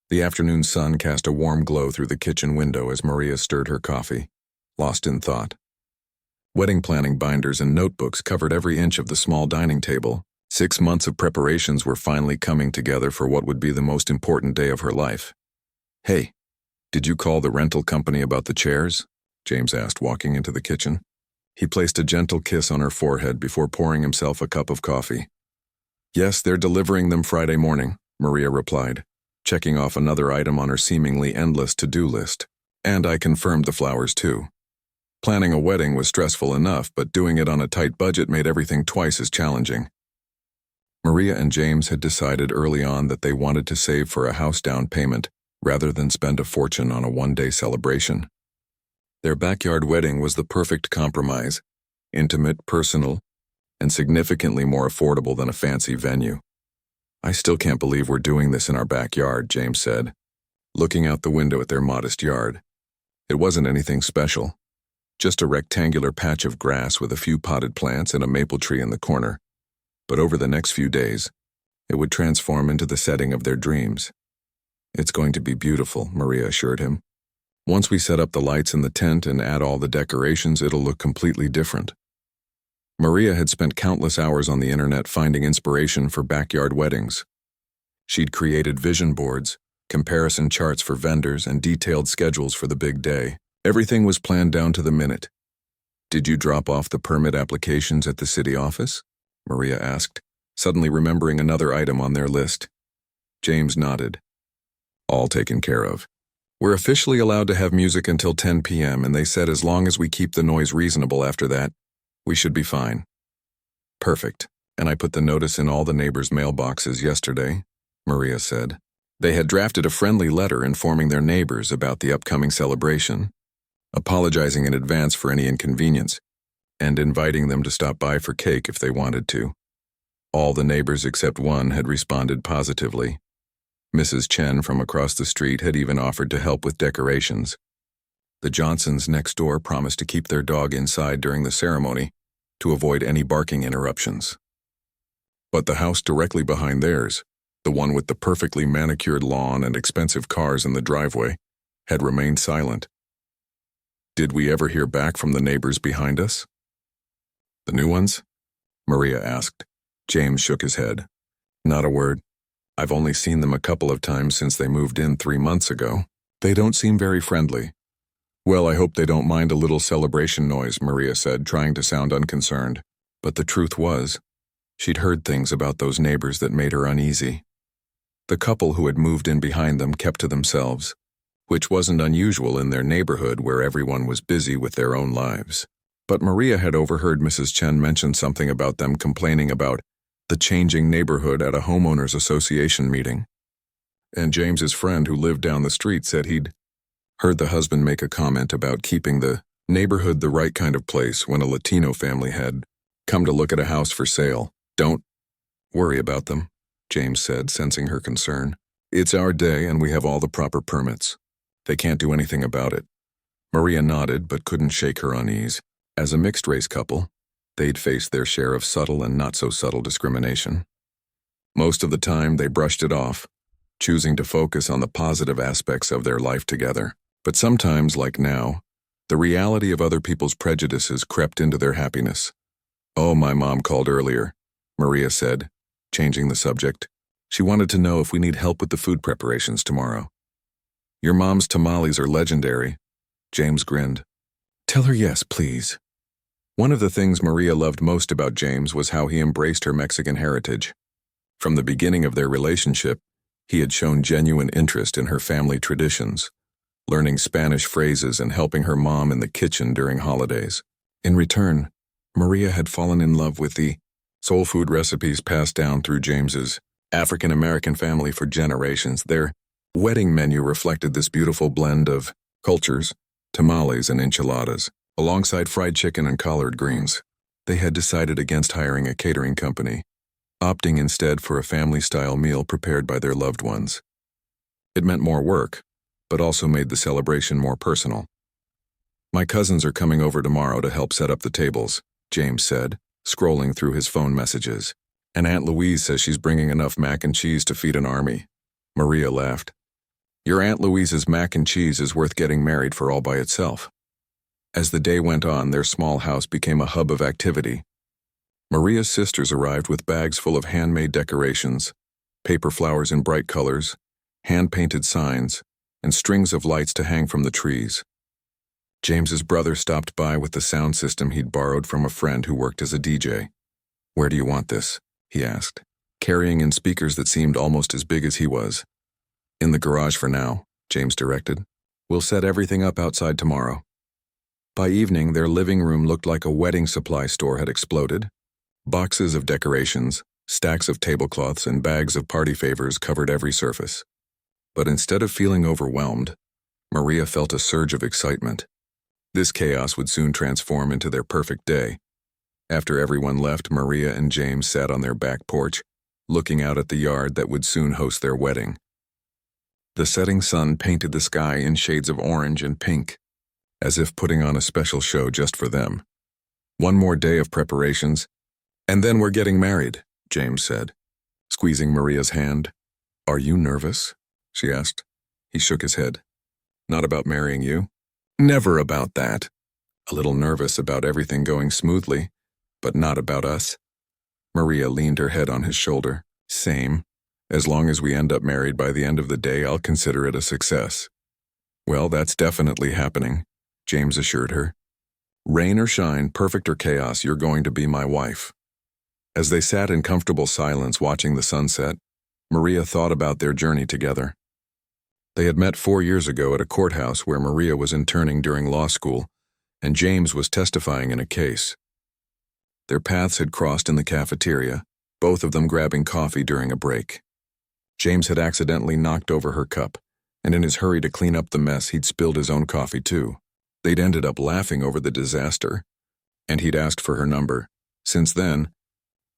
The afternoon sun cast a warm glow through the kitchen window as Maria stirred her coffee, lost in thought. Wedding planning binders and notebooks covered every inch of the small dining table. 6 months of preparations were finally coming together for what would be the most important day of her life. "Hey, did you call the rental company about the chairs?" James asked, walking into the kitchen. He placed a gentle kiss on her forehead before pouring himself a cup of coffee. "Yes, they're delivering them Friday morning," Maria replied, checking off another item on her seemingly endless to-do list. "And I confirmed the flowers too." Planning a wedding was stressful enough, but doing it on a tight budget made everything twice as challenging. Maria and James had decided early on that they wanted to save for a house down payment rather than spend a fortune on a one-day celebration. Their backyard wedding was the perfect compromise, intimate, personal, and significantly more affordable than a fancy venue. "I still can't believe we're doing this in our backyard," James said, looking out the window at their modest yard. It wasn't anything special, just a rectangular patch of grass with a few potted plants and a maple tree in the corner. But over the next few days, it would transform into the setting of their dreams. "It's going to be beautiful," Maria assured him. "Once we set up the lights in the tent and add all the decorations, it'll look completely different." Maria had spent countless hours on the internet finding inspiration for backyard weddings. She'd created vision boards, comparison charts for vendors, and detailed schedules for the big day. Everything was planned down to the minute. "Did you drop off the permit applications at the city office?" Maria asked, suddenly remembering another item on their list. James nodded. "All taken care of. We're officially allowed to have music until 10 p.m., and they said as long as we keep the noise reasonable after that, we should be fine." "Perfect. And I put the notice in all the neighbors' mailboxes yesterday," Maria said. They had drafted a friendly letter informing their neighbors about the upcoming celebration, apologizing in advance for any inconvenience, and inviting them to stop by for cake if they wanted to. All the neighbors except one had responded positively. Mrs. Chen from across the street had even offered to help with decorations. The Johnsons next door promised to keep their dog inside during the ceremony to avoid any barking interruptions. But the house directly behind theirs, the one with the perfectly manicured lawn and expensive cars in the driveway, had remained silent. "Did we ever hear back from the neighbors behind us?" "The new ones?" Maria asked. James shook his head. "Not a word. I've only seen them a couple of times since they moved in 3 months ago. They don't seem very friendly." "Well, I hope they don't mind a little celebration noise," Maria said, trying to sound unconcerned. But the truth was, she'd heard things about those neighbors that made her uneasy. The couple who had moved in behind them kept to themselves, which wasn't unusual in their neighborhood where everyone was busy with their own lives. But Maria had overheard Mrs. Chen mention something about them complaining about the changing neighborhood at a homeowners association meeting. And James's friend who lived down the street said he'd heard the husband make a comment about keeping the neighborhood the right kind of place when a Latino family had come to look at a house for sale. "Don't worry about them," James said, sensing her concern. "It's our day and we have all the proper permits. They can't do anything about it." Maria nodded but couldn't shake her unease. As a mixed-race couple, they'd faced their share of subtle and not-so-subtle discrimination. Most of the time, they brushed it off, choosing to focus on the positive aspects of their life together. But sometimes, like now, the reality of other people's prejudices crept into their happiness. "Oh, my mom called earlier," Maria said, changing the subject. "She wanted to know if we need help with the food preparations tomorrow." "Your mom's tamales are legendary," James grinned. "Tell her yes, please." One of the things Maria loved most about James was how he embraced her Mexican heritage. From the beginning of their relationship, he had shown genuine interest in her family traditions, learning Spanish phrases and helping her mom in the kitchen during holidays. In return, Maria had fallen in love with the soul food recipes passed down through James's African-American family for generations. Their wedding menu reflected this beautiful blend of cultures, tamales and enchiladas, alongside fried chicken and collard greens. They had decided against hiring a catering company, opting instead for a family-style meal prepared by their loved ones. It meant more work, but also made the celebration more personal. "My cousins are coming over tomorrow to help set up the tables," James said, scrolling through his phone messages. "And Aunt Louise says she's bringing enough mac and cheese to feed an army." Maria laughed. Your Aunt Louise's mac and cheese is worth getting married for all by itself. As the day went on, their small house became a hub of activity. Maria's sisters arrived with bags full of handmade decorations, paper flowers in bright colors, hand-painted signs, and strings of lights to hang from the trees. James's brother stopped by with the sound system he'd borrowed from a friend who worked as a DJ. "Where do you want this?" he asked, carrying in speakers that seemed almost as big as he was. "In the garage for now," James directed. "We'll set everything up outside tomorrow." By evening, their living room looked like a wedding supply store had exploded. Boxes of decorations, stacks of tablecloths, and bags of party favors covered every surface. But instead of feeling overwhelmed, Maria felt a surge of excitement. This chaos would soon transform into their perfect day. After everyone left, Maria and James sat on their back porch, looking out at the yard that would soon host their wedding. The setting sun painted the sky in shades of orange and pink, as if putting on a special show just for them. "One more day of preparations, and then we're getting married," James said, squeezing Maria's hand. "Are you nervous?" she asked. He shook his head. "Not about marrying you. Never about that. A little nervous about everything going smoothly, but not about us." Maria leaned her head on his shoulder. "Same. As long as we end up married by the end of the day, I'll consider it a success." "Well, that's definitely happening," James assured her. "Rain or shine, perfect or chaos, you're going to be my wife." As they sat in comfortable silence watching the sunset, Maria thought about their journey together. They had met 4 years ago at a courthouse where Maria was interning during law school, and James was testifying in a case. Their paths had crossed in the cafeteria, both of them grabbing coffee during a break. James had accidentally knocked over her cup, and in his hurry to clean up the mess, he'd spilled his own coffee too. They'd ended up laughing over the disaster, and he'd asked for her number. Since then,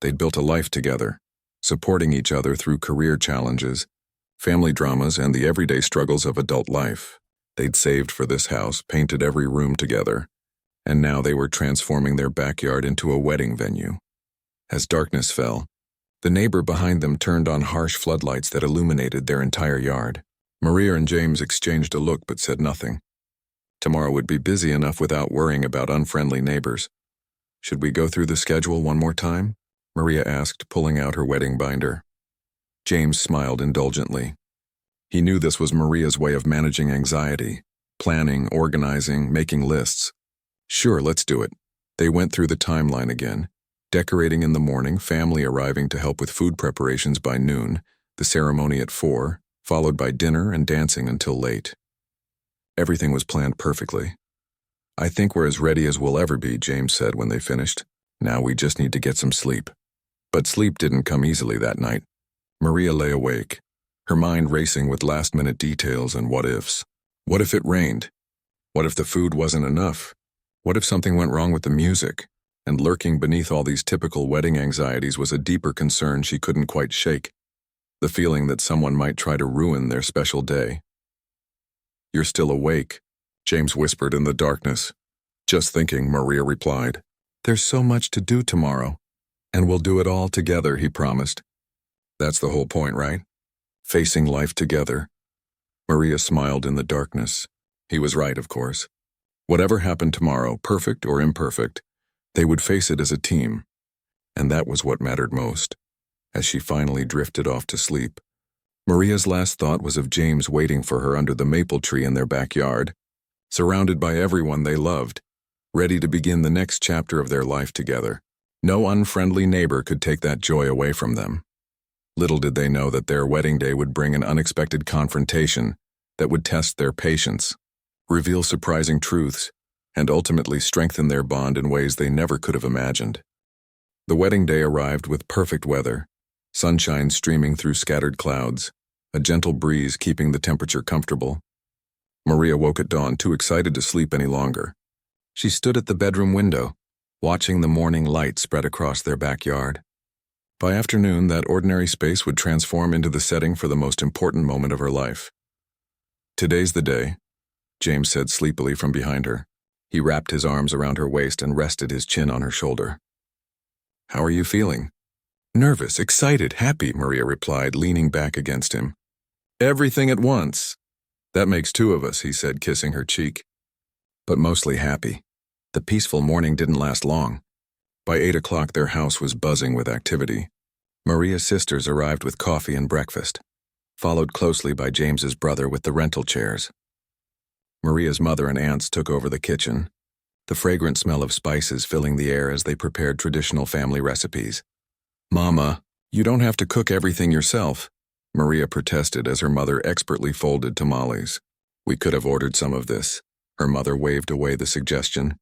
they'd built a life together, supporting each other through career challenges, family dramas, and the everyday struggles of adult life. They'd saved for this house, painted every room together, and now they were transforming their backyard into a wedding venue. As darkness fell, the neighbor behind them turned on harsh floodlights that illuminated their entire yard. Maria and James exchanged a look but said nothing. Tomorrow would be busy enough without worrying about unfriendly neighbors. "Should we go through the schedule one more time?" Maria asked, pulling out her wedding binder. James smiled indulgently. He knew this was Maria's way of managing anxiety, planning, organizing, making lists. "Sure, let's do it." They went through the timeline again, decorating in the morning, family arriving to help with food preparations by noon, the ceremony at 4, followed by dinner and dancing until late. Everything was planned perfectly. "I think we're as ready as we'll ever be," James said when they finished. "Now we just need to get some sleep." But sleep didn't come easily that night. Maria lay awake, her mind racing with last-minute details and what-ifs. What if it rained? What if the food wasn't enough? What if something went wrong with the music? And lurking beneath all these typical wedding anxieties was a deeper concern she couldn't quite shake, the feeling that someone might try to ruin their special day. "You're still awake," James whispered in the darkness. "Just thinking," Maria replied. "There's so much to do tomorrow, and we'll do it all together," he promised. "That's the whole point, right? Facing life together." Maria smiled in the darkness. He was right, of course. Whatever happened tomorrow, perfect or imperfect, they would face it as a team. And that was what mattered most. As she finally drifted off to sleep, Maria's last thought was of James waiting for her under the maple tree in their backyard, surrounded by everyone they loved, ready to begin the next chapter of their life together. No unfriendly neighbor could take that joy away from them. Little did they know that their wedding day would bring an unexpected confrontation that would test their patience, reveal surprising truths, and ultimately strengthen their bond in ways they never could have imagined. The wedding day arrived with perfect weather, sunshine streaming through scattered clouds, a gentle breeze keeping the temperature comfortable. Maria woke at dawn too excited to sleep any longer. She stood at the bedroom window, watching the morning light spread across their backyard. By afternoon, that ordinary space would transform into the setting for the most important moment of her life. "Today's the day," James said sleepily from behind her. He wrapped his arms around her waist and rested his chin on her shoulder. "How are you feeling?" "Nervous, excited, happy," Maria replied, leaning back against him. "Everything at once." That makes two of us, he said, kissing her cheek. But mostly happy. The peaceful morning didn't last long. By 8 o'clock, their house was buzzing with activity. Maria's sisters arrived with coffee and breakfast, followed closely by James's brother with the rental chairs. Maria's mother and aunts took over the kitchen, the fragrant smell of spices filling the air as they prepared traditional family recipes. "Mama, you don't have to cook everything yourself," Maria protested as her mother expertly folded tamales. "We could have ordered some of this." Her mother waved away the suggestion.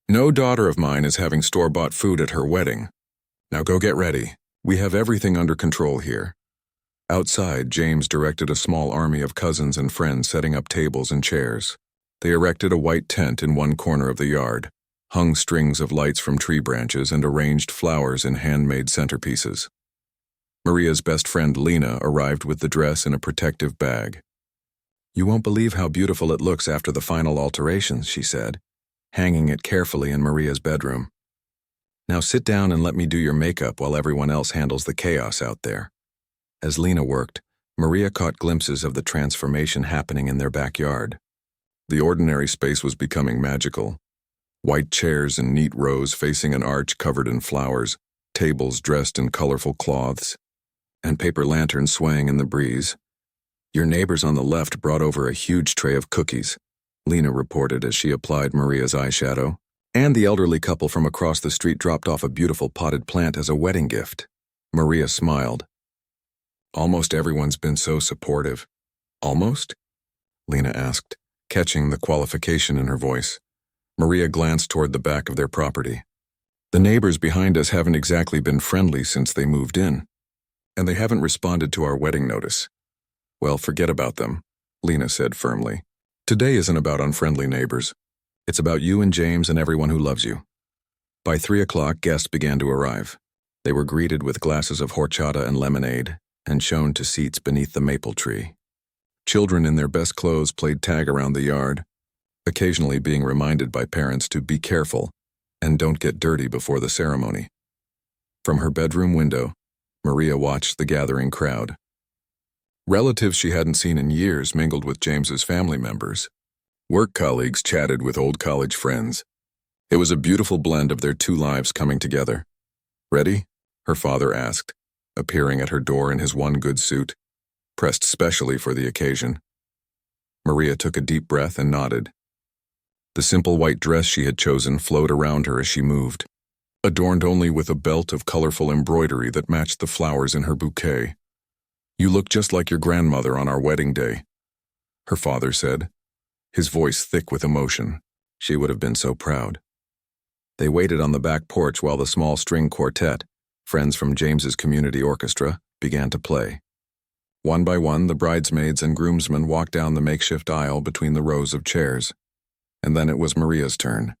"No daughter of mine is having store-bought food at her wedding. Now go get ready. We have everything under control here." Outside, James directed a small army of cousins and friends setting up tables and chairs. They erected a white tent in one corner of the yard, hung strings of lights from tree branches, and arranged flowers in handmade centerpieces. Maria's best friend Lena arrived with the dress in a protective bag. "You won't believe how beautiful it looks after the final alterations," she said, hanging it carefully in Maria's bedroom. "Now sit down and let me do your makeup while everyone else handles the chaos out there." As Lena worked, Maria caught glimpses of the transformation happening in their backyard. The ordinary space was becoming magical. White chairs in neat rows facing an arch covered in flowers, tables dressed in colorful cloths, and paper lanterns swaying in the breeze. "Your neighbors on the left brought over a huge tray of cookies," Lena reported as she applied Maria's eyeshadow. "And the elderly couple from across the street dropped off a beautiful potted plant as a wedding gift." Maria smiled. "Almost everyone's been so supportive." "Almost?" Lena asked, catching the qualification in her voice. Maria glanced toward the back of their property. "The neighbors behind us haven't exactly been friendly since they moved in, and they haven't responded to our wedding notice." "Well, forget about them," Lena said firmly. "Today isn't about unfriendly neighbors. It's about you and James and everyone who loves you." By 3 o'clock, guests began to arrive. They were greeted with glasses of horchata and lemonade and shown to seats beneath the maple tree. Children in their best clothes played tag around the yard, occasionally being reminded by parents to be careful and don't get dirty before the ceremony. From her bedroom window, Maria watched the gathering crowd. Relatives she hadn't seen in years mingled with James's family members. Work colleagues chatted with old college friends. It was a beautiful blend of their two lives coming together. "Ready?" her father asked, appearing at her door in his one good suit, pressed specially for the occasion. Maria took a deep breath and nodded. The simple white dress she had chosen flowed around her as she moved, adorned only with a belt of colorful embroidery that matched the flowers in her bouquet. "You look just like your grandmother on our wedding day," her father said, his voice thick with emotion. She would have been so proud. They waited on the back porch while the small string quartet, friends from James's community orchestra, began to play. One by one, the bridesmaids and groomsmen walked down the makeshift aisle between the rows of chairs. And then it was Maria's turn.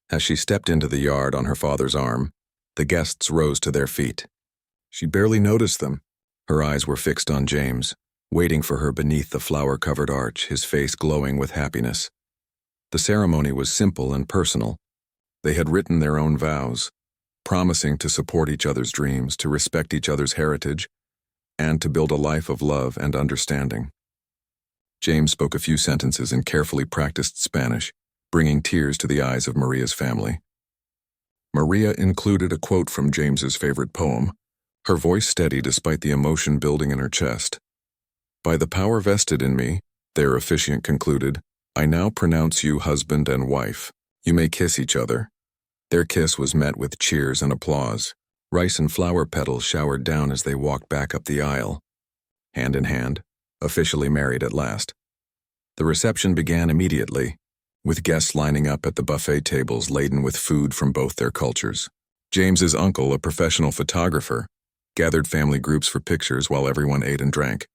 As she stepped into the yard on her father's arm, the guests rose to their feet. She barely noticed them. Her eyes were fixed on James, waiting for her beneath the flower-covered arch, his face glowing with happiness. The ceremony was simple and personal. They had written their own vows, promising to support each other's dreams, to respect each other's heritage, and to build a life of love and understanding. James spoke a few sentences in carefully practiced Spanish, bringing tears to the eyes of Maria's family. Maria included a quote from James's favorite poem, her voice steady despite the emotion building in her chest. "By the power vested in me," their officiant concluded, "I now pronounce you husband and wife. You may kiss each other." Their kiss was met with cheers and applause. Rice and flower petals showered down as they walked back up the aisle, hand in hand, officially married at last. The reception began immediately, with guests lining up at the buffet tables laden with food from both their cultures. James's uncle, a professional photographer, gathered family groups for pictures while everyone ate and drank.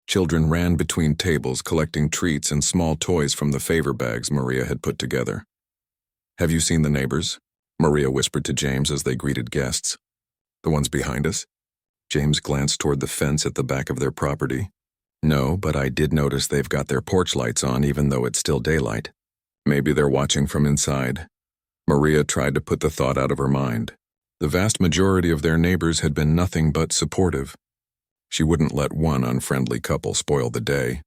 Children ran between tables collecting treats and small toys from the favor bags Maria had put together. "Have you seen the neighbors?" Maria whispered to James as they greeted guests. "The ones behind us?" James glanced toward the fence at the back of their property. "No, but I did notice they've got their porch lights on even though it's still daylight. Maybe they're watching from inside." Maria tried to put the thought out of her mind. The vast majority of their neighbors had been nothing but supportive. She wouldn't let one unfriendly couple spoil the day.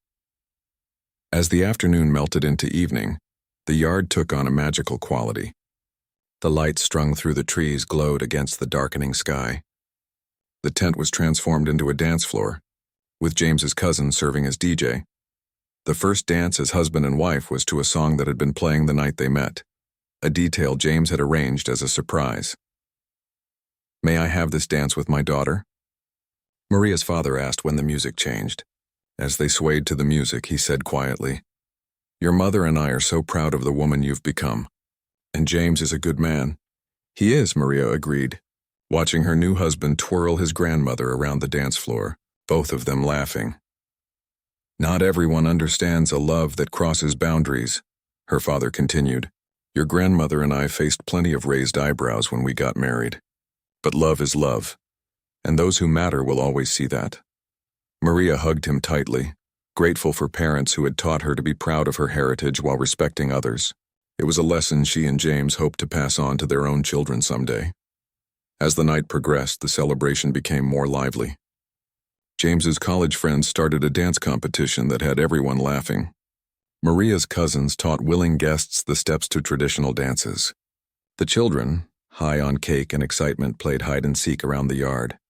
As the afternoon melted into evening, the yard took on a magical quality. The lights strung through the trees glowed against the darkening sky. The tent was transformed into a dance floor, with James's cousin serving as DJ. The first dance as husband and wife was to a song that had been playing the night they met, a detail James had arranged as a surprise. "May I have this dance with my daughter?" Maria's father asked when the music changed. As they swayed to the music, he said quietly, "Your mother and I are so proud of the woman you've become. And James is a good man." "He is," Maria agreed, watching her new husband twirl his grandmother around the dance floor, both of them laughing. "Not everyone understands a love that crosses boundaries," her father continued. "Your grandmother and I faced plenty of raised eyebrows when we got married. But love is love, and those who matter will always see that." Maria hugged him tightly, grateful for parents who had taught her to be proud of her heritage while respecting others. It was a lesson she and James hoped to pass on to their own children someday. As the night progressed, the celebration became more lively. James's college friends started a dance competition that had everyone laughing. Maria's cousins taught willing guests the steps to traditional dances. The children, high on cake and excitement, played hide-and-seek around the yard.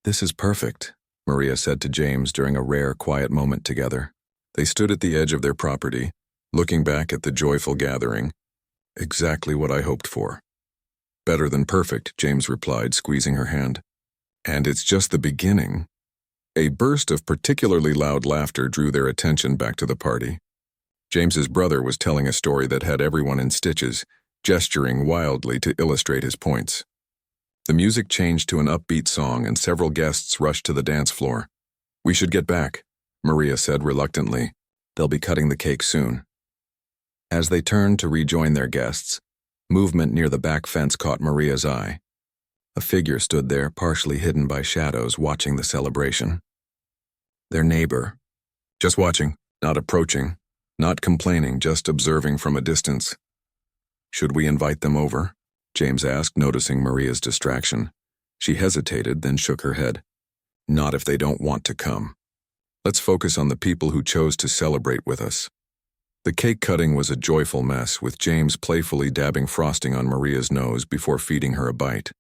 "This is perfect," Maria said to James during a rare, quiet moment together. They stood at the edge of their property, looking back at the joyful gathering. "Exactly what I hoped for." "Better than perfect," James replied, squeezing her hand. "And it's just the beginning." A burst of particularly loud laughter drew their attention back to the party. James's brother was telling a story that had everyone in stitches, gesturing wildly to illustrate his points. The music changed to an upbeat song and several guests rushed to the dance floor. "We should get back," Maria said reluctantly. "They'll be cutting the cake soon." As they turned to rejoin their guests, movement near the back fence caught Maria's eye. A figure stood there, partially hidden by shadows, watching the celebration. Their neighbor. Just watching, not approaching, not complaining, just observing from a distance. "Should we invite them over?" James asked, noticing Maria's distraction. She hesitated, then shook her head. "Not if they don't want to come. Let's focus on the people who chose to celebrate with us." The cake cutting was a joyful mess, with James playfully dabbing frosting on Maria's nose before feeding her a bite.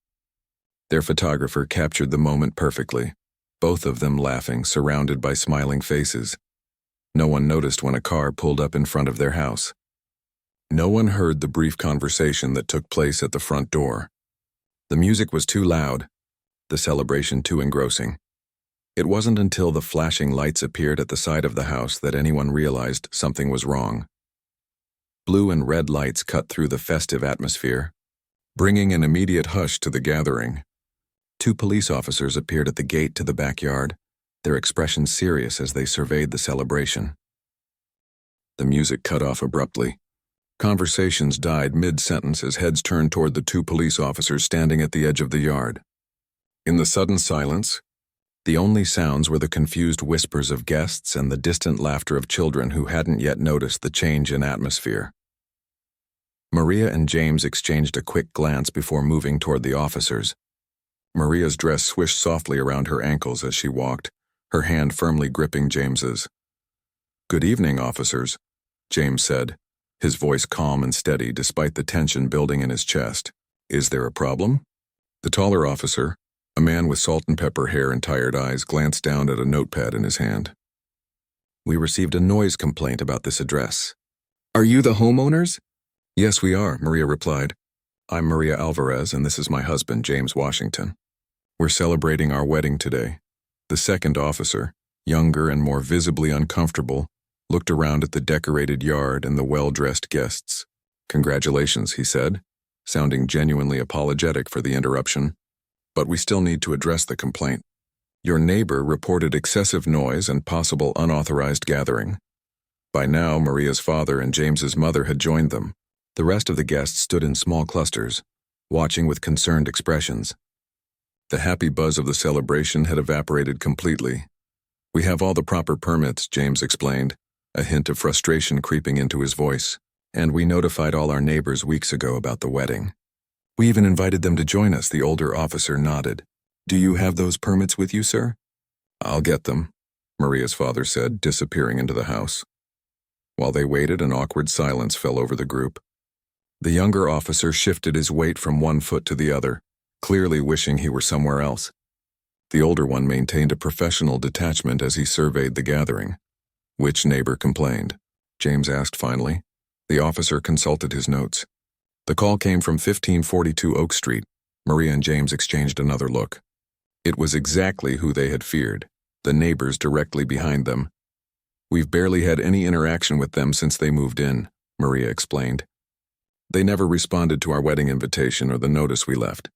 Their photographer captured the moment perfectly, both of them laughing, surrounded by smiling faces. No one noticed when a car pulled up in front of their house. No one heard the brief conversation that took place at the front door. The music was too loud, the celebration too engrossing. It wasn't until the flashing lights appeared at the side of the house that anyone realized something was wrong. Blue and red lights cut through the festive atmosphere, bringing an immediate hush to the gathering. 2 police officers appeared at the gate to the backyard, their expressions serious as they surveyed the celebration. The music cut off abruptly. Conversations died mid-sentence as heads turned toward the 2 police officers standing at the edge of the yard. In the sudden silence, the only sounds were the confused whispers of guests and the distant laughter of children who hadn't yet noticed the change in atmosphere. Maria and James exchanged a quick glance before moving toward the officers. Maria's dress swished softly around her ankles as she walked, her hand firmly gripping James's. "Good evening, officers," James said, his voice calm and steady despite the tension building in his chest. "Is there a problem?" The taller officer, a man with salt and pepper hair and tired eyes, glanced down at a notepad in his hand. "We received a noise complaint about this address." "Are you the homeowners?" "Yes, we are," Maria replied. "I'm Maria Alvarez, and this is my husband, James Washington. We're celebrating our wedding today." The second officer, younger and more visibly uncomfortable, looked around at the decorated yard and the well-dressed guests. "Congratulations," he said, sounding genuinely apologetic for the interruption. "But we still need to address the complaint. Your neighbor reported excessive noise and possible unauthorized gathering." By now, Maria's father and James's mother had joined them. The rest of the guests stood in small clusters, watching with concerned expressions. The happy buzz of the celebration had evaporated completely. "We have all the proper permits," James explained, a hint of frustration creeping into his voice. "And we notified all our neighbors weeks ago about the wedding. We even invited them to join us," the older officer nodded. "Do you have those permits with you, sir?" "I'll get them," Maria's father said, disappearing into the house. While they waited, an awkward silence fell over the group. The younger officer shifted his weight from one foot to the other, clearly wishing he were somewhere else. The older one maintained a professional detachment as he surveyed the gathering. "Which neighbor complained?" James asked finally. The officer consulted his notes. The call came from 1542 Oak Street. Maria and James exchanged another look. It was exactly who they had feared, the neighbors directly behind them. "We've barely had any interaction with them since they moved in," Maria explained. "They never responded to our wedding invitation or the notice we left."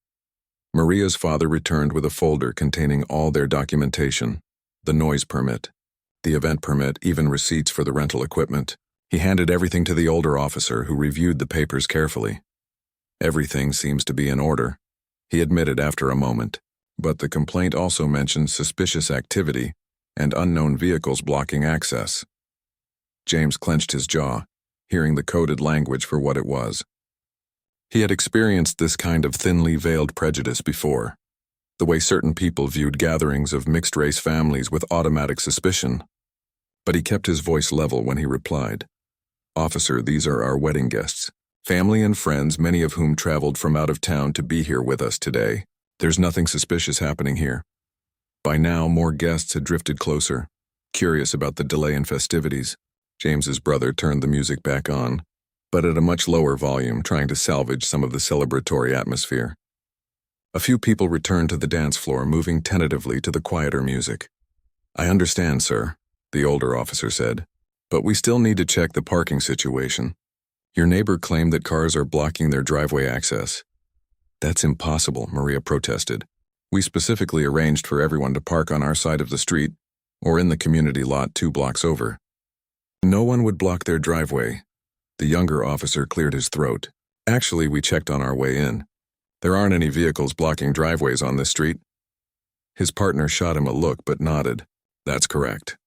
Maria's father returned with a folder containing all their documentation, the noise permit, the event permit, even receipts for the rental equipment. He handed everything to the older officer, who reviewed the papers carefully. "Everything seems to be in order," he admitted after a moment, "but the complaint also mentioned suspicious activity and unknown vehicles blocking access." James clenched his jaw, hearing the coded language for what it was. He had experienced this kind of thinly veiled prejudice before, the way certain people viewed gatherings of mixed-race families with automatic suspicion. But he kept his voice level when he replied, "Officer, these are our wedding guests, family and friends, many of whom traveled from out of town to be here with us today. There's nothing suspicious happening here." By now, more guests had drifted closer, curious about the delay in festivities. James's brother turned the music back on, but at a much lower volume, trying to salvage some of the celebratory atmosphere. A few people returned to the dance floor, moving tentatively to the quieter music. "I understand, sir," the older officer said, "but we still need to check the parking situation. Your neighbor claimed that cars are blocking their driveway access." "That's impossible," Maria protested. "We specifically arranged for everyone to park on our side of the street or in the community lot 2 blocks over. No one would block their driveway." The younger officer cleared his throat. "Actually, we checked on our way in. There aren't any vehicles blocking driveways on this street." His partner shot him a look but nodded. "That's correct.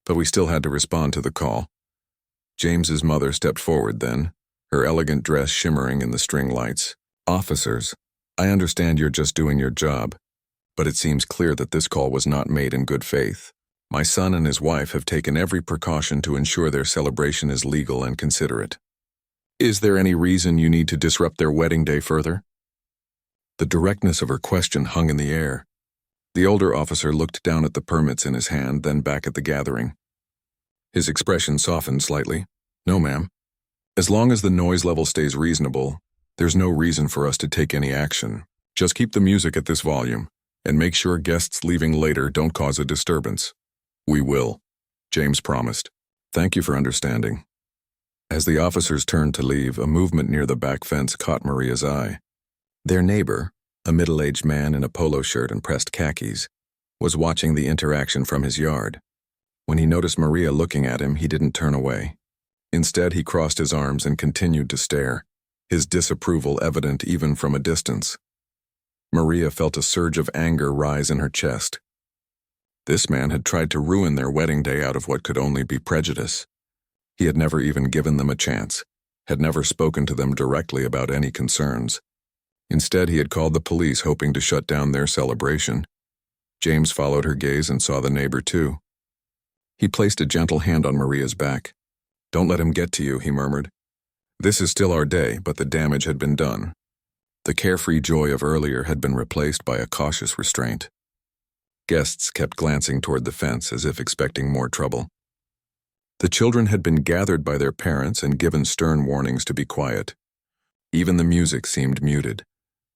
But we still had to respond to the call." James's mother stepped forward then, her elegant dress shimmering in the string lights. "Officers, I understand you're just doing your job, but it seems clear that this call was not made in good faith. My son and his wife have taken every precaution to ensure their celebration is legal and considerate. Is there any reason you need to disrupt their wedding day further?" The directness of her question hung in the air. The older officer looked down at the permits in his hand, then back at the gathering. His expression softened slightly. "No, ma'am. As long as the noise level stays reasonable, there's no reason for us to take any action. Just keep the music at this volume, and make sure guests leaving later don't cause a disturbance." "We will," James promised. "Thank you for understanding." As the officers turned to leave, a movement near the back fence caught Maria's eye. Their neighbor, a middle-aged man in a polo shirt and pressed khakis, was watching the interaction from his yard. When he noticed Maria looking at him, he didn't turn away. Instead, he crossed his arms and continued to stare, his disapproval evident even from a distance. Maria felt a surge of anger rise in her chest. This man had tried to ruin their wedding day out of what could only be prejudice. He had never even given them a chance, had never spoken to them directly about any concerns. Instead, he had called the police, hoping to shut down their celebration. James followed her gaze and saw the neighbor too. He placed a gentle hand on Maria's back. "Don't let him get to you," he murmured. "This is still our day, but the damage had been done." The carefree joy of earlier had been replaced by a cautious restraint. Guests kept glancing toward the fence as if expecting more trouble. The children had been gathered by their parents and given stern warnings to be quiet. Even the music seemed muted,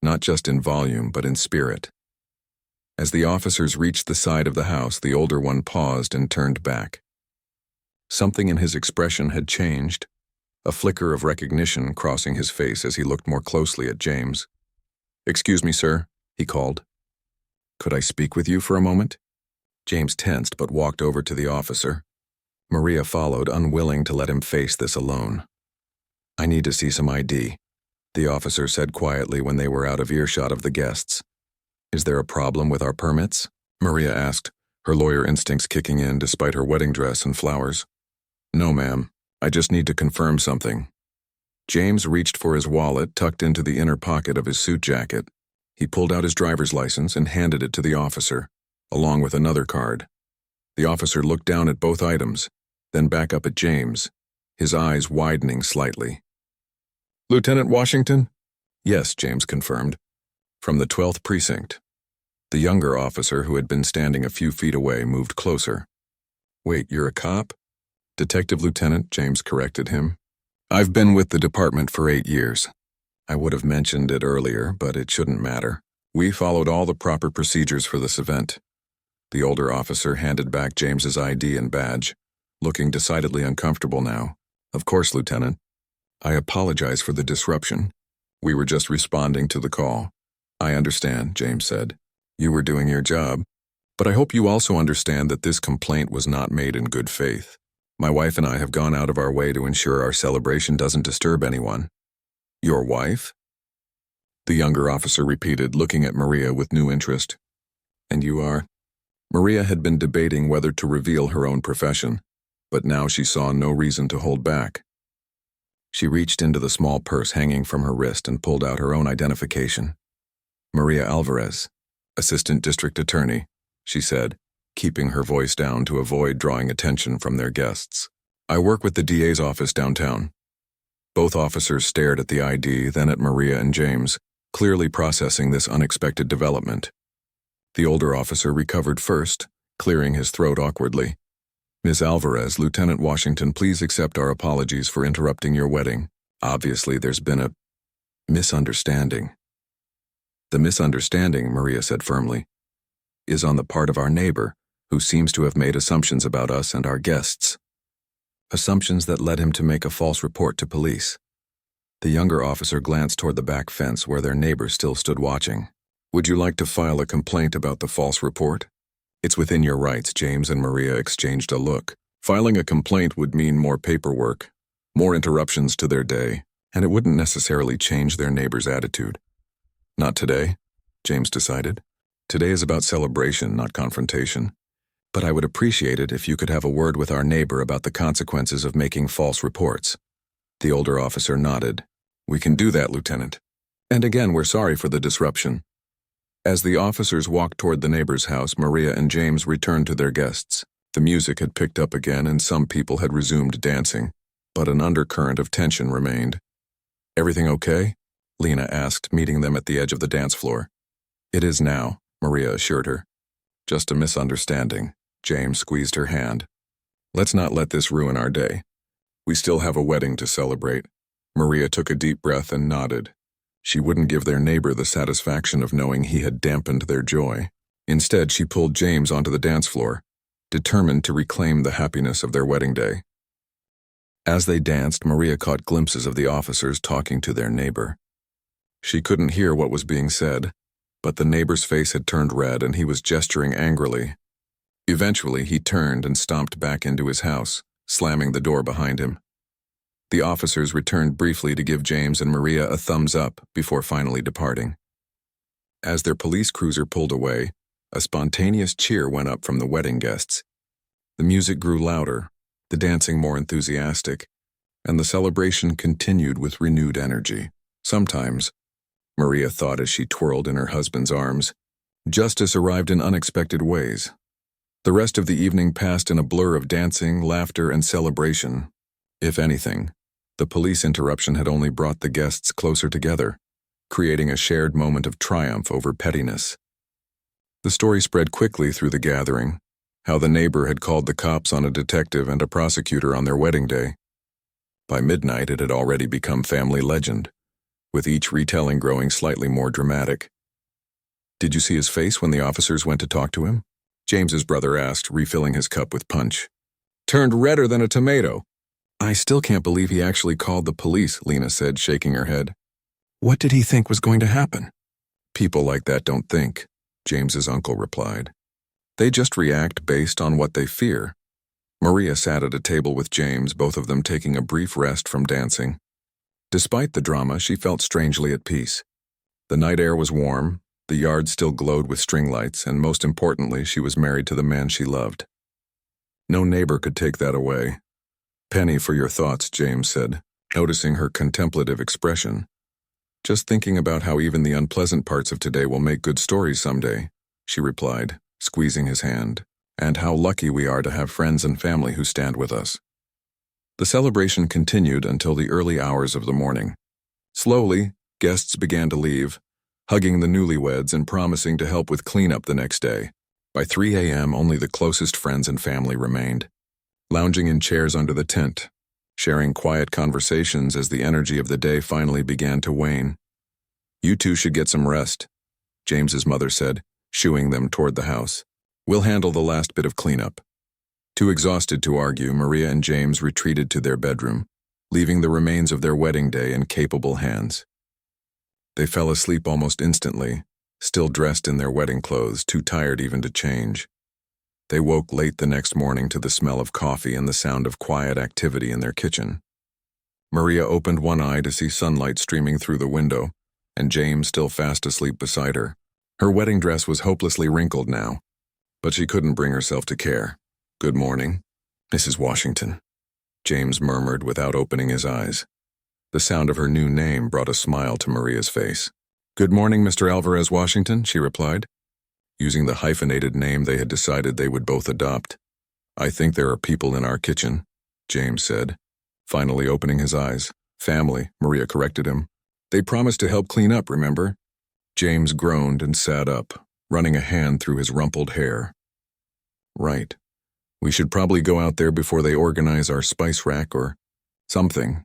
not just in volume but in spirit. As the officers reached the side of the house, the older one paused and turned back. Something in his expression had changed, a flicker of recognition crossing his face as he looked more closely at James. "Excuse me, sir," he called. "Could I speak with you for a moment?" James tensed but walked over to the officer. Maria followed, unwilling to let him face this alone. "I need to see some ID," the officer said quietly when they were out of earshot of the guests. "Is there a problem with our permits?" Maria asked, her lawyer instincts kicking in despite her wedding dress and flowers. "No, ma'am. I just need to confirm something." James reached for his wallet tucked into the inner pocket of his suit jacket. He pulled out his driver's license and handed it to the officer, along with another card. The officer looked down at both items, then back up at James, his eyes widening slightly. "Lieutenant Washington?" "Yes," James confirmed. "From the 12th Precinct." The younger officer, who had been standing a few feet away, moved closer. "Wait, you're a cop?" "Detective Lieutenant," James corrected him. "I've been with the department for 8 years. I would have mentioned it earlier, but it shouldn't matter. We followed all the proper procedures for this event." The older officer handed back James's ID and badge, looking decidedly uncomfortable now. "Of course, Lieutenant. I apologize for the disruption. We were just responding to the call." "I understand," James said. "You were doing your job. But I hope you also understand that this complaint was not made in good faith. My wife and I have gone out of our way to ensure our celebration doesn't disturb anyone." "Your wife?" The younger officer repeated, looking at Maria with new interest. "And you are?" Maria had been debating whether to reveal her own profession, but now she saw no reason to hold back. She reached into the small purse hanging from her wrist and pulled out her own identification. "Maria Alvarez, Assistant District Attorney," she said, keeping her voice down to avoid drawing attention from their guests. "I work with the DA's office downtown." Both officers stared at the ID, then at Maria and James, clearly processing this unexpected development. The older officer recovered first, clearing his throat awkwardly. "Miss Alvarez, Lieutenant Washington, please accept our apologies for interrupting your wedding. Obviously, there's been a misunderstanding." "The misunderstanding," Maria said firmly, "is on the part of our neighbor, who seems to have made assumptions about us and our guests. Assumptions that led him to make a false report to police." The younger officer glanced toward the back fence where their neighbor still stood watching. "Would you like to file a complaint about the false report?" "It's within your rights." James and Maria exchanged a look. Filing a complaint would mean more paperwork, more interruptions to their day, and it wouldn't necessarily change their neighbor's attitude. "Not today," James decided. "Today is about celebration, not confrontation. But I would appreciate it if you could have a word with our neighbor about the consequences of making false reports." The older officer nodded. "We can do that, Lieutenant. And again, we're sorry for the disruption." As the officers walked toward the neighbor's house, Maria and James returned to their guests. The music had picked up again and some people had resumed dancing, but an undercurrent of tension remained. "Everything okay?" Lena asked, meeting them at the edge of the dance floor. "It is now," Maria assured her. "Just a misunderstanding." James squeezed her hand. "Let's not let this ruin our day. We still have a wedding to celebrate." Maria took a deep breath and nodded. She wouldn't give their neighbor the satisfaction of knowing he had dampened their joy. Instead, she pulled James onto the dance floor, determined to reclaim the happiness of their wedding day. As they danced, Maria caught glimpses of the officers talking to their neighbor. She couldn't hear what was being said, but the neighbor's face had turned red and he was gesturing angrily. Eventually, he turned and stomped back into his house, slamming the door behind him. The officers returned briefly to give James and Maria a thumbs up before finally departing. As their police cruiser pulled away, a spontaneous cheer went up from the wedding guests. The music grew louder, the dancing more enthusiastic, and the celebration continued with renewed energy. Sometimes, Maria thought as she twirled in her husband's arms, justice arrived in unexpected ways. The rest of the evening passed in a blur of dancing, laughter, and celebration. If anything, the police interruption had only brought the guests closer together, creating a shared moment of triumph over pettiness. The story spread quickly through the gathering, how the neighbor had called the cops on a detective and a prosecutor on their wedding day. By midnight, it had already become family legend, with each retelling growing slightly more dramatic. "Did you see his face when the officers went to talk to him?" James's brother asked, refilling his cup with punch. "Turned redder than a tomato." "I still can't believe he actually called the police," Lena said, shaking her head. "What did he think was going to happen?" "People like that don't think," James's uncle replied. "They just react based on what they fear." Maria sat at a table with James, both of them taking a brief rest from dancing. Despite the drama, she felt strangely at peace. The night air was warm, the yard still glowed with string lights, and most importantly, she was married to the man she loved. No neighbor could take that away. "Penny for your thoughts," James said, noticing her contemplative expression. "Just thinking about how even the unpleasant parts of today will make good stories someday," she replied, squeezing his hand, "and how lucky we are to have friends and family who stand with us." The celebration continued until the early hours of the morning. Slowly, guests began to leave, hugging the newlyweds and promising to help with cleanup the next day. By 3 a.m., only the closest friends and family remained, lounging in chairs under the tent, sharing quiet conversations as the energy of the day finally began to wane. "You two should get some rest," James's mother said, shooing them toward the house. "We'll handle the last bit of cleanup." Too exhausted to argue, Maria and James retreated to their bedroom, leaving the remains of their wedding day in capable hands. They fell asleep almost instantly, still dressed in their wedding clothes, too tired even to change. They woke late the next morning to the smell of coffee and the sound of quiet activity in their kitchen. Maria opened one eye to see sunlight streaming through the window, and James still fast asleep beside her. Her wedding dress was hopelessly wrinkled now, but she couldn't bring herself to care. "Good morning, Mrs. Washington," James murmured without opening his eyes. The sound of her new name brought a smile to Maria's face. "Good morning, Mr. Alvarez Washington," she replied, using the hyphenated name they had decided they would both adopt. "I think there are people in our kitchen," James said, finally opening his eyes. "Family," Maria corrected him. "They promised to help clean up, remember?" James groaned and sat up, running a hand through his rumpled hair. "Right. We should probably go out there before they organize our spice rack or something."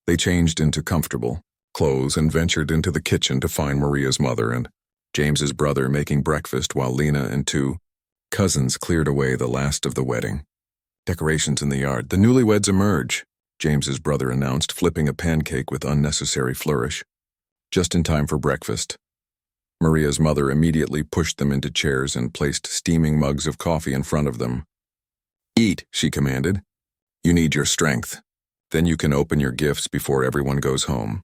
They changed into comfortable clothes and ventured into the kitchen to find Maria's mother and James's brother making breakfast while Lena and two cousins cleared away the last of the wedding. "Decorations in the yard. The newlyweds emerge," James's brother announced, flipping a pancake with unnecessary flourish. Just in time for breakfast. Maria's mother immediately pushed them into chairs and placed steaming mugs of coffee in front of them. "Eat," she commanded. "You need your strength. Then you can open your gifts before everyone goes home."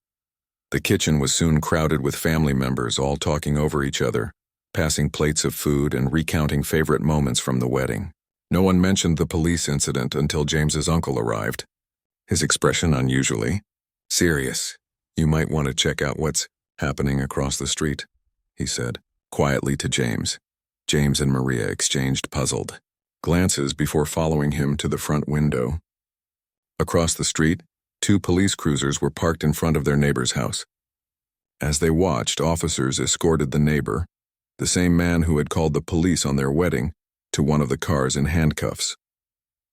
The kitchen was soon crowded with family members, all talking over each other, passing plates of food and recounting favorite moments from the wedding. No one mentioned the police incident until James's uncle arrived, his expression unusually serious. "You might want to check out what's happening across the street," he said, quietly to James. James and Maria exchanged puzzled glances before following him to the front window. Across the street, 2 police cruisers were parked in front of their neighbor's house. As they watched, officers escorted the neighbor, the same man who had called the police on their wedding, to one of the cars in handcuffs.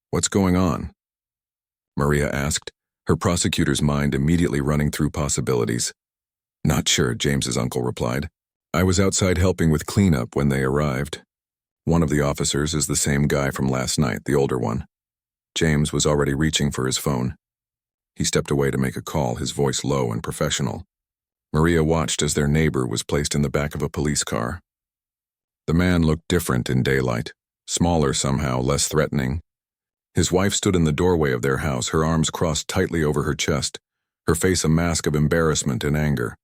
"What's going on?" Maria asked, her prosecutor's mind immediately running through possibilities. "Not sure," James's uncle replied. "I was outside helping with cleanup when they arrived. One of the officers is the same guy from last night, the older one." James was already reaching for his phone. He stepped away to make a call, his voice low and professional. Maria watched as their neighbor was placed in the back of a police car. The man looked different in daylight, smaller somehow, less threatening. His wife stood in the doorway of their house, her arms crossed tightly over her chest, her face a mask of embarrassment and anger.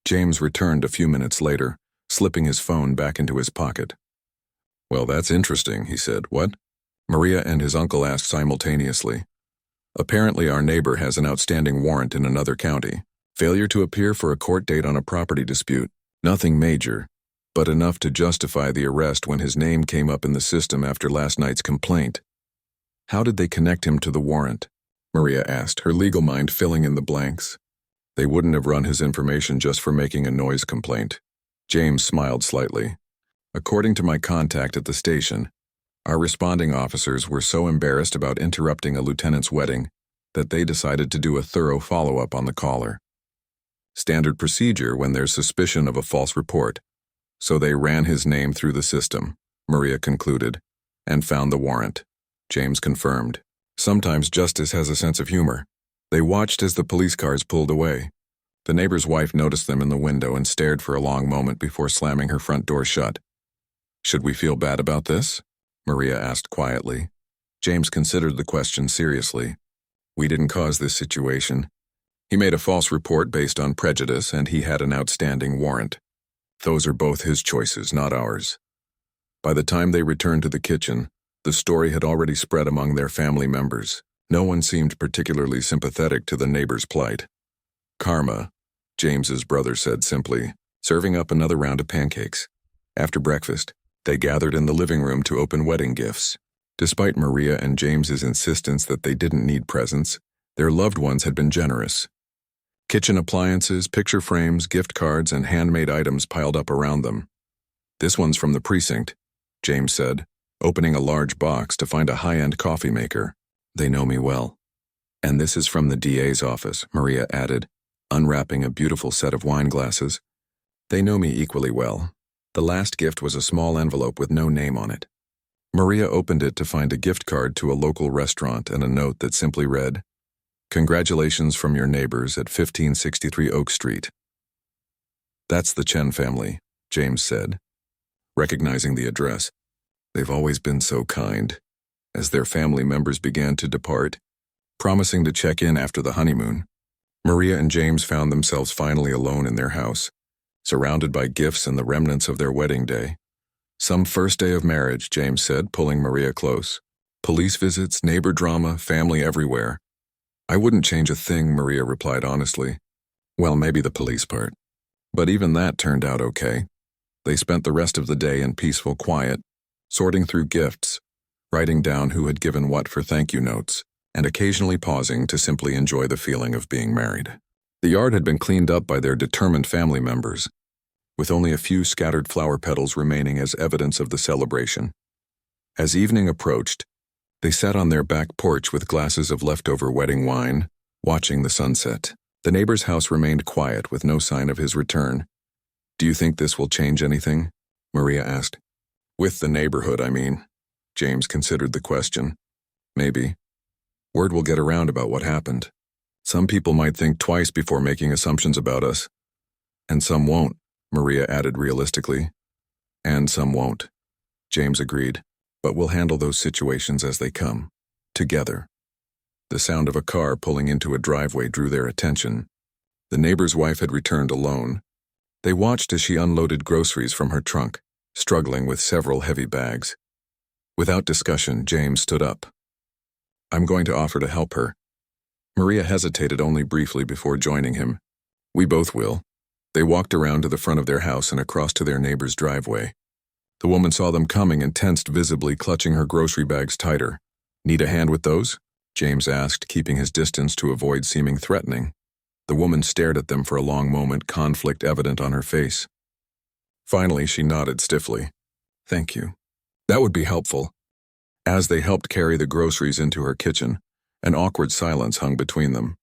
James returned a few minutes later, slipping his phone back into his pocket. "Well, that's interesting," he said. "What?" Maria and his uncle asked simultaneously. "Apparently our neighbor has an outstanding warrant in another county. Failure to appear for a court date on a property dispute. Nothing major, but enough to justify the arrest when his name came up in the system after last night's complaint." "How did they connect him to the warrant?" Maria asked, her legal mind filling in the blanks. "They wouldn't have run his information just for making a noise complaint." James smiled slightly. "According to my contact at the station, our responding officers were so embarrassed about interrupting a lieutenant's wedding that they decided to do a thorough follow-up on the caller. Standard procedure when there's suspicion of a false report. So they ran his name through the system," Maria concluded, "and found the warrant." James confirmed. "Sometimes justice has a sense of humor." They watched as the police cars pulled away. The neighbor's wife noticed them in the window and stared for a long moment before slamming her front door shut. "Should we feel bad about this?" Maria asked quietly. James considered the question seriously. "We didn't cause this situation. He made a false report based on prejudice, and he had an outstanding warrant. Those are both his choices, not ours." By the time they returned to the kitchen, the story had already spread among their family members. No one seemed particularly sympathetic to the neighbor's plight. "Karma," James's brother said simply, serving up another round of pancakes. After breakfast, they gathered in the living room to open wedding gifts. Despite Maria and James's insistence that they didn't need presents, their loved ones had been generous. Kitchen appliances, picture frames, gift cards, and handmade items piled up around them. "This one's from the precinct," James said, opening a large box to find a high-end coffee maker. "They know me well." "And this is from the DA's office," Maria added, unwrapping a beautiful set of wine glasses. "They know me equally well." The last gift was a small envelope with no name on it. Maria opened it to find a gift card to a local restaurant and a note that simply read, "Congratulations from your neighbors at 1563 Oak Street." "That's the Chen family," James said, recognizing the address. "They've always been so kind." As their family members began to depart, promising to check in after the honeymoon, Maria and James found themselves finally alone in their house, surrounded by gifts and the remnants of their wedding day. "Some first day of marriage," James said, pulling Maria close. "Police visits, neighbor drama, family everywhere." "I wouldn't change a thing," Maria replied honestly. "Well, maybe the police part. But even that turned out okay." They spent the rest of the day in peaceful quiet, sorting through gifts, writing down who had given what for thank you notes, and occasionally pausing to simply enjoy the feeling of being married. The yard had been cleaned up by their determined family members, with only a few scattered flower petals remaining as evidence of the celebration. As evening approached, they sat on their back porch with glasses of leftover wedding wine, watching the sunset. The neighbor's house remained quiet with no sign of his return. "Do you think this will change anything?" Maria asked. "With the neighborhood, I mean." James considered the question. "Maybe. Word will get around about what happened. Some people might think twice before making assumptions about us. And some won't," Maria added realistically. "And some won't," James agreed. "But we'll handle those situations as they come. Together." The sound of a car pulling into a driveway drew their attention. The neighbor's wife had returned alone. They watched as she unloaded groceries from her trunk, struggling with several heavy bags. Without discussion, James stood up. "I'm going to offer to help her." Maria hesitated only briefly before joining him. "We both will." They walked around to the front of their house and across to their neighbor's driveway. The woman saw them coming and tensed visibly, clutching her grocery bags tighter. "Need a hand with those?" James asked, keeping his distance to avoid seeming threatening. The woman stared at them for a long moment, conflict evident on her face. Finally, she nodded stiffly. "Thank you. That would be helpful." As they helped carry the groceries into her kitchen, an awkward silence hung between them.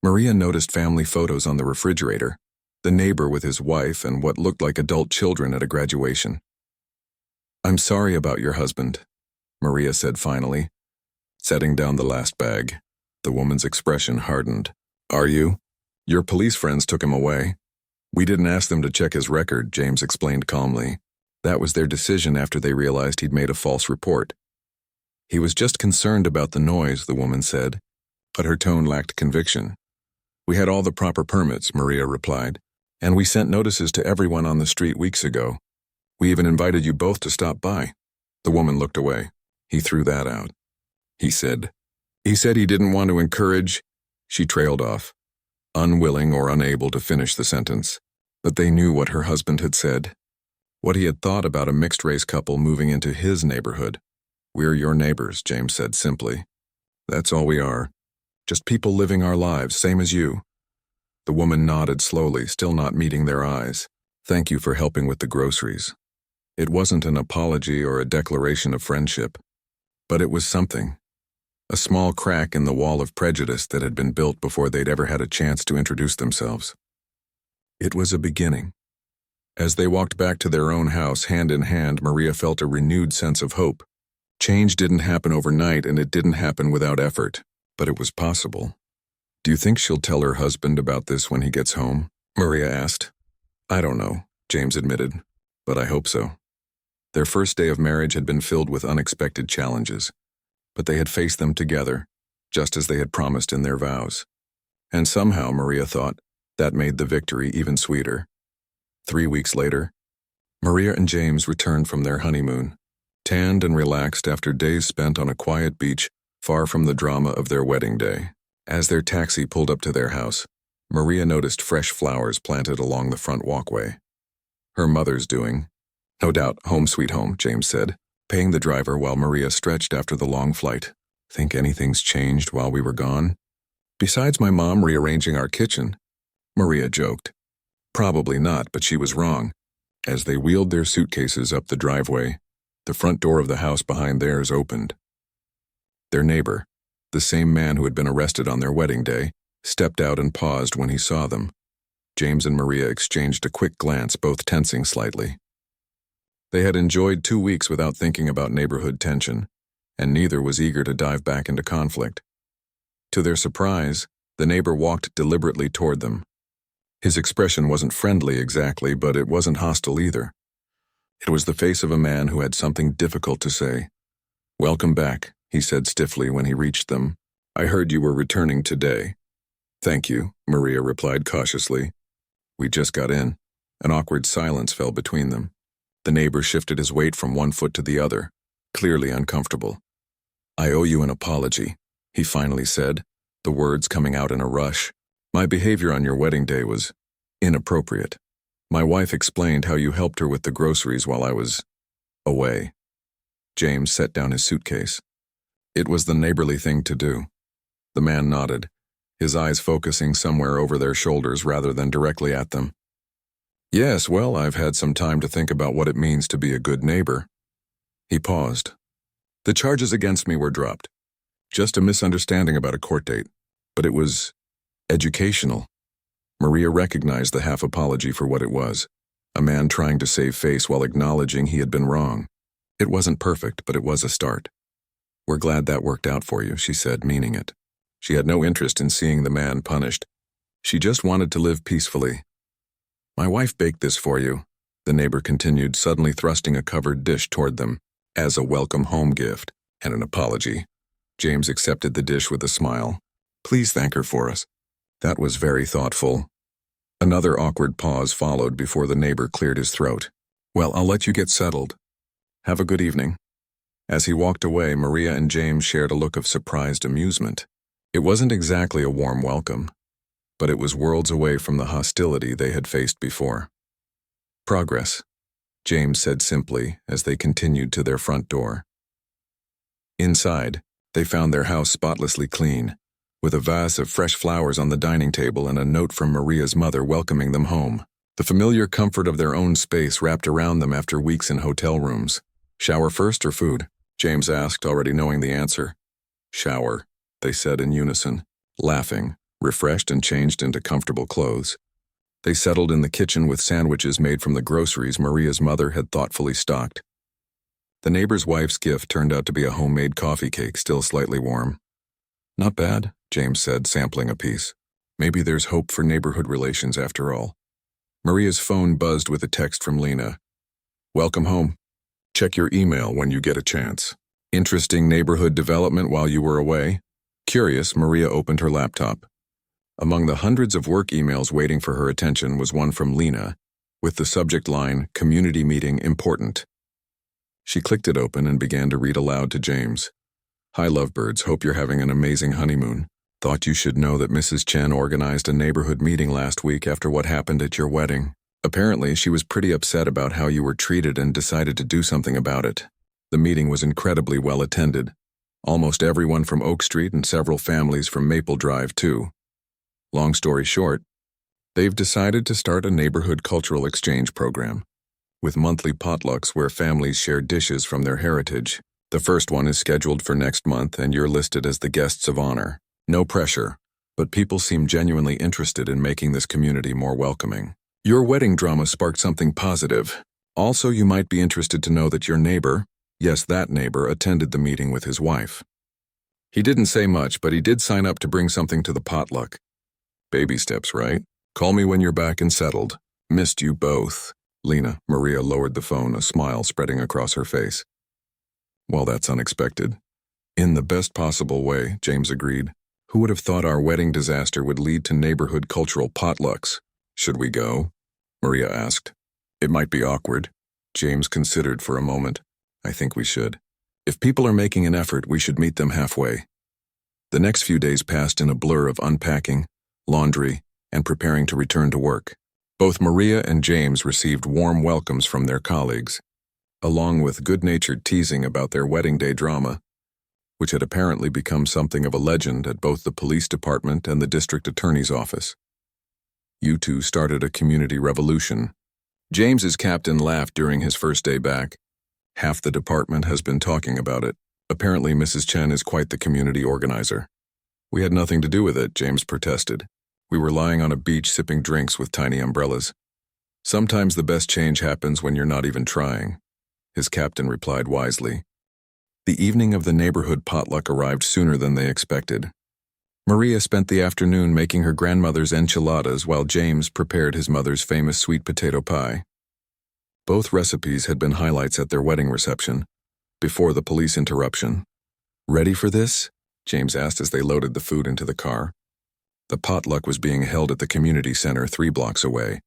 Maria noticed family photos on the refrigerator, the neighbor with his wife and what looked like adult children at a graduation. "I'm sorry about your husband," Maria said finally, setting down the last bag. The woman's expression hardened. "Are you? Your police friends took him away." "We didn't ask them to check his record," James explained calmly. "That was their decision after they realized he'd made a false report." "He was just concerned about the noise," the woman said, but her tone lacked conviction. "We had all the proper permits," Maria replied, "and we sent notices to everyone on the street weeks ago. We even invited you both to stop by." The woman looked away. "He threw that out," he said. "He said he didn't want to encourage—" She trailed off, unwilling or unable to finish the sentence. But they knew what her husband had said, what he had thought about a mixed-race couple moving into his neighborhood. "We're your neighbors," James said simply. "That's all we are. Just people living our lives, same as you." The woman nodded slowly, still not meeting their eyes. "Thank you for helping with the groceries." It wasn't an apology or a declaration of friendship, but it was something. A small crack in the wall of prejudice that had been built before they'd ever had a chance to introduce themselves. It was a beginning. As they walked back to their own house, hand in hand, Maria felt a renewed sense of hope. Change didn't happen overnight, and it didn't happen without effort, but it was possible. "Do you think she'll tell her husband about this when he gets home?" Maria asked. "I don't know," James admitted, "but I hope so." Their first day of marriage had been filled with unexpected challenges, but they had faced them together, just as they had promised in their vows. And somehow, Maria thought, that made the victory even sweeter. 3 weeks later, Maria and James returned from their honeymoon, tanned and relaxed after days spent on a quiet beach far from the drama of their wedding day. As their taxi pulled up to their house, Maria noticed fresh flowers planted along the front walkway. Her mother's doing. "No doubt, home sweet home," James said, paying the driver while Maria stretched after the long flight. Think anything's changed while we were gone? Besides my mom rearranging our kitchen, Maria joked. Probably not, but she was wrong. As they wheeled their suitcases up the driveway, the front door of the house behind theirs opened. Their neighbor, the same man who had been arrested on their wedding day, stepped out and paused when he saw them. James and Maria exchanged a quick glance, both tensing slightly. They had enjoyed 2 weeks without thinking about neighborhood tension, and neither was eager to dive back into conflict. To their surprise, the neighbor walked deliberately toward them. His expression wasn't friendly exactly, but it wasn't hostile either. It was the face of a man who had something difficult to say. "Welcome back," he said stiffly when he reached them. "I heard you were returning today." "Thank you," Maria replied cautiously. "We just got in." An awkward silence fell between them. The neighbor shifted his weight from one foot to the other, clearly uncomfortable. "I owe you an apology," he finally said, the words coming out in a rush. "My behavior on your wedding day was inappropriate. My wife explained how you helped her with the groceries while I was away." James set down his suitcase. "It was the neighborly thing to do." The man nodded, his eyes focusing somewhere over their shoulders rather than directly at them. "Yes, well, I've had some time to think about what it means to be a good neighbor." He paused. "The charges against me were dropped. Just a misunderstanding about a court date. But it was educational." Maria recognized the half apology for what it was, a man trying to save face while acknowledging he had been wrong. It wasn't perfect, but it was a start. "We're glad that worked out for you," she said, meaning it. She had no interest in seeing the man punished. She just wanted to live peacefully. "My wife baked this for you," the neighbor continued, suddenly thrusting a covered dish toward them, "as a welcome home gift and an apology." James accepted the dish with a smile. "Please thank her for us." "That was very thoughtful." Another awkward pause followed before the neighbor cleared his throat. "Well, I'll let you get settled. Have a good evening." As he walked away, Maria and James shared a look of surprised amusement. It wasn't exactly a warm welcome, but it was worlds away from the hostility they had faced before. "Progress," James said simply as they continued to their front door. Inside, they found their house spotlessly clean, with a vase of fresh flowers on the dining table and a note from Maria's mother welcoming them home. The familiar comfort of their own space wrapped around them after weeks in hotel rooms. "Shower first or food?" James asked, already knowing the answer. "Shower," they said in unison, laughing, refreshed and changed into comfortable clothes. They settled in the kitchen with sandwiches made from the groceries Maria's mother had thoughtfully stocked. The neighbor's wife's gift turned out to be a homemade coffee cake, still slightly warm. "Not bad," James said, sampling a piece. "Maybe there's hope for neighborhood relations after all." Maria's phone buzzed with a text from Lena. "Welcome home. Check your email when you get a chance. Interesting neighborhood development while you were away?" Curious, Maria opened her laptop. Among the hundreds of work emails waiting for her attention was one from Lena, with the subject line, "Community Meeting Important." She clicked it open and began to read aloud to James. "Hi lovebirds, hope you're having an amazing honeymoon. Thought you should know that Mrs. Chen organized a neighborhood meeting last week after what happened at your wedding. Apparently, she was pretty upset about how you were treated and decided to do something about it. The meeting was incredibly well attended. Almost everyone from Oak Street and several families from Maple Drive, too. Long story short, they've decided to start a neighborhood cultural exchange program, with monthly potlucks where families share dishes from their heritage. The first one is scheduled for next month and you're listed as the guests of honor. No pressure, but people seem genuinely interested in making this community more welcoming. Your wedding drama sparked something positive. Also, you might be interested to know that your neighbor, yes, that neighbor, attended the meeting with his wife. He didn't say much, but he did sign up to bring something to the potluck. Baby steps, right? Call me when you're back and settled. Missed you both." Lena, Maria lowered the phone, a smile spreading across her face. "Well, that's unexpected." "In the best possible way," James agreed. "Who would have thought our wedding disaster would lead to neighborhood cultural potlucks? Should we go?" Maria asked. "It might be awkward." James considered for a moment. "I think we should. If people are making an effort, we should meet them halfway." The next few days passed in a blur of unpacking, laundry, and preparing to return to work. Both Maria and James received warm welcomes from their colleagues. along with good-natured teasing about their wedding day drama, which had apparently become something of a legend at both the police department and the district attorney's office. You two started a community revolution. James's captain laughed during his first day back. Half the department has been talking about it. Apparently Mrs. Chen is quite the community organizer. We had nothing to do with it, James protested. We were lying on a beach sipping drinks with tiny umbrellas. Sometimes the best change happens when you're not even trying, his captain replied wisely. The evening of the neighborhood potluck arrived sooner than they expected. Maria spent the afternoon making her grandmother's enchiladas while James prepared his mother's famous sweet potato pie. Both recipes had been highlights at their wedding reception, before the police interruption. Ready for this? James asked as they loaded the food into the car. The potluck was being held at the community center 3 blocks away,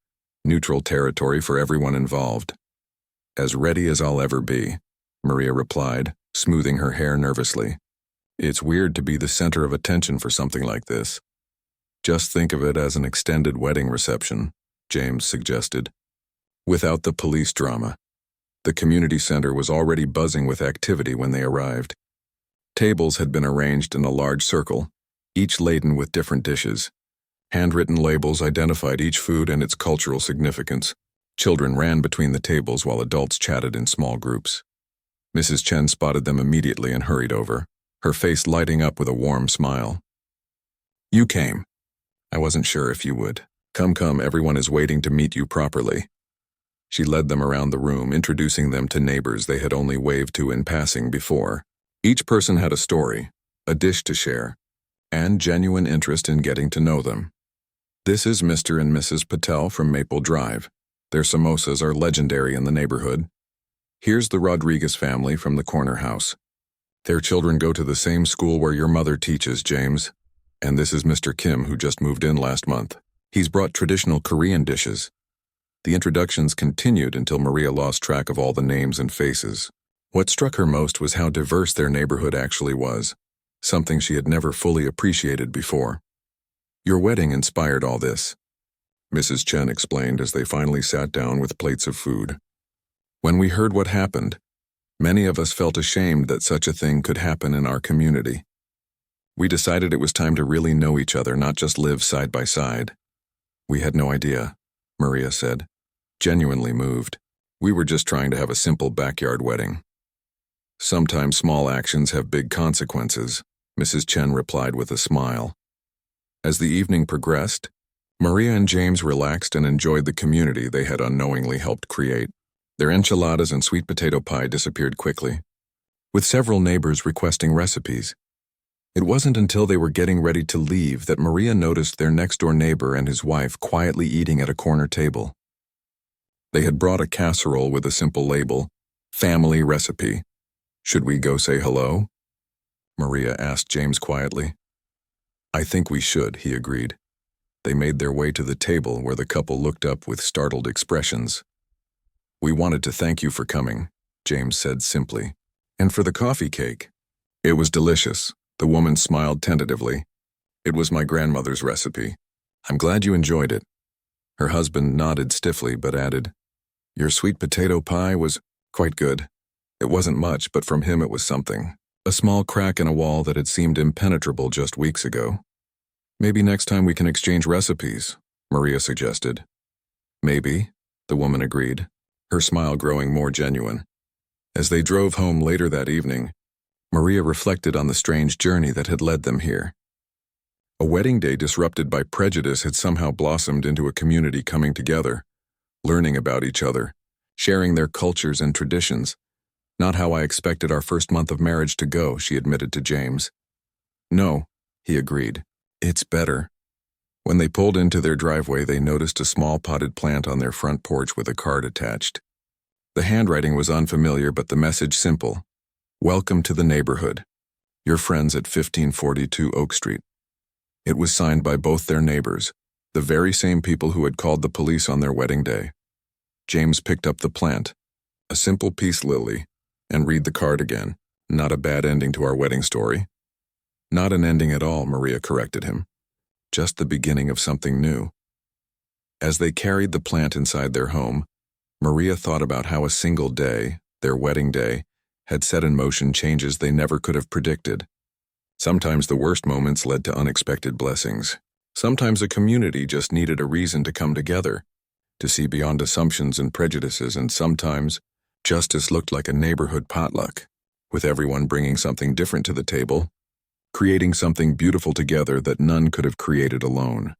neutral territory for everyone involved. As ready as I'll ever be, Maria replied, smoothing her hair nervously. It's weird to be the center of attention for something like this. Just think of it as an extended wedding reception, James suggested. Without the police drama. The community center was already buzzing with activity when they arrived. Tables had been arranged in a large circle, each laden with different dishes. Handwritten labels identified each food and its cultural significance. Children ran between the tables while adults chatted in small groups. Mrs. Chen spotted them immediately and hurried over, her face lighting up with a warm smile. You came. I wasn't sure if you would. Come, everyone is waiting to meet you properly. She led them around the room, introducing them to neighbors they had only waved to in passing before. Each person had a story, a dish to share, and genuine interest in getting to know them. This is Mr. and Mrs. Patel from Maple Drive. Their samosas are legendary in the neighborhood. Here's the Rodriguez family from the corner house. Their children go to the same school where your mother teaches, James. And this is Mr. Kim, who just moved in last month. He's brought traditional Korean dishes. The introductions continued until Maria lost track of all the names and faces. What struck her most was how diverse their neighborhood actually was, something she had never fully appreciated before. Your wedding inspired all this, Mrs. Chen explained as they finally sat down with plates of food. When we heard what happened, many of us felt ashamed that such a thing could happen in our community. We decided it was time to really know each other, not just live side by side. We had no idea, Maria said, genuinely moved. We were just trying to have a simple backyard wedding. Sometimes small actions have big consequences, Mrs. Chen replied with a smile. As the evening progressed, Maria and James relaxed and enjoyed the community they had unknowingly helped create. Their enchiladas and sweet potato pie disappeared quickly, with several neighbors requesting recipes. It wasn't until they were getting ready to leave that Maria noticed their next-door neighbor and his wife quietly eating at a corner table. They had brought a casserole with a simple label, "Family Recipe." "Should we go say hello?" Maria asked James quietly. "I think we should," he agreed. They made their way to the table where the couple looked up with startled expressions. "We wanted to thank you for coming," James said simply. "And for the coffee cake." "It was delicious," the woman smiled tentatively. "It was my grandmother's recipe. I'm glad you enjoyed it." Her husband nodded stiffly but added, "Your sweet potato pie was quite good." It wasn't much, but from him it was something. A small crack in a wall that had seemed impenetrable just weeks ago. "Maybe next time we can exchange recipes," Maria suggested. "Maybe," the woman agreed, her smile growing more genuine. As they drove home later that evening, Maria reflected on the strange journey that had led them here. A wedding day disrupted by prejudice had somehow blossomed into a community coming together, learning about each other, sharing their cultures and traditions. "Not how I expected our first month of marriage to go," she admitted to James. "No," he agreed. "It's better." When they pulled into their driveway, they noticed a small potted plant on their front porch with a card attached. The handwriting was unfamiliar, but the message simple. "Welcome to the neighborhood. Your friends at 1542 Oak Street." It was signed by both their neighbors, the very same people who had called the police on their wedding day. James picked up the plant, a simple peace lily, and read the card again. "Not a bad ending to our wedding story." "Not an ending at all," Maria corrected him. "Just the beginning of something new." As they carried the plant inside their home, Maria thought about how a single day, Their wedding day had set in motion changes they never could have predicted. Sometimes the worst moments led to unexpected blessings. Sometimes a community just needed a reason to come together, to see beyond assumptions and prejudices, and sometimes justice looked like a neighborhood potluck, with everyone bringing something different to the table, creating something beautiful together that none could have created alone.